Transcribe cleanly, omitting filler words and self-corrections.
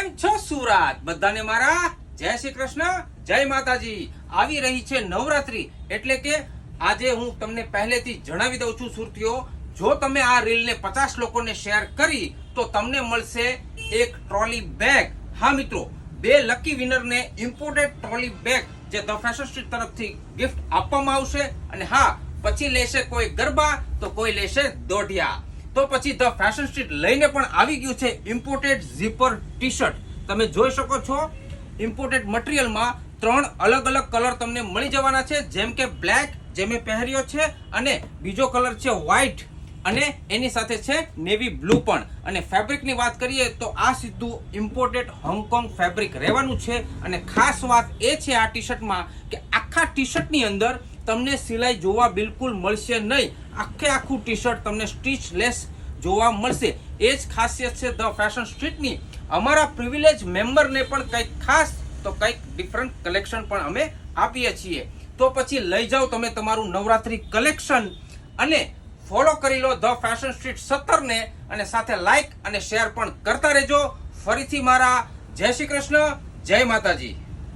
કેમ છો સુરત? બધાને મારા જય શ્રી કૃષ્ણ, જય માતાજી. આવી રહી છે નવરાત્રી, એટલે કે આજે હું તમને પહેલેથી જણાવી દઉં છું સુરતીઓ, જો તમે આ રીલને 50 લોકોને શેર કરી તો તમને મળશે એક ટ્રોલી બેગ. હા મિત્રો, 2 લકી વિનરને ઇમ્પોર્ટેડ ટ્રોલી બેગ જે ધ ફેશન સ્ટ્રીટ તરફથી ગિફ્ટ આપવામાં આવશે. અને હા, પછી લેશે કોઈ ગરબા તો કોઈ લેશે દોઢિયા. તો પછી ધ ફેશન સ્ટ્રીટ લઈને પણ આવી ગયું છે ઇમ્પોર્ટેડ ઝીપર ટી શર્ટ. તમે જોઈ શકો છો, ઇમ્પોર્ટેડ મટીરિયલમાં 3 અલગ અલગ કલર તમને મળી જવાના છે, જેમ કે બ્લેક જે મેં પહેર્યો છે, અને બીજો કલર છે વ્હાઈટ, અને એની સાથે છે નેવી બ્લુ પણ. અને ફેબ્રિકની વાત કરીએ તો આ સીધું ઇમ્પોર્ટેડ હોંગકોંગ ફેબ્રિક રહેવાનું છે. અને ખાસ વાત એ છે આ ટી શર્ટમાં કે આખા ટી શર્ટની અંદર તમને સિલાઈ જોવા બિલકુલ મળશે નહીં. આખું ટી શર્ટ તમને સ્ટીચ લેસ જોવા મળશે. એ જ ખાસિયત છે ધ ફેશન સ્ટ્રીટની. અમારા પ્રિવિલેજ મેમ્બરને પણ કંઈક ખાસ તો કંઈક ડિફરન્ટ કલેક્શન પણ અમે આપીએ છીએ. તો પછી લઈ જાઓ તમે તમારું નવરાત્રી કલેક્શન અને ફોલો કરી લો ધ ફેશન સ્ટ્રીટ 17 ને, અને સાથે લાઈક અને શેર પણ કરતા રહેજો. ફરીથી મારા જય શ્રી કૃષ્ણ, જય માતાજી.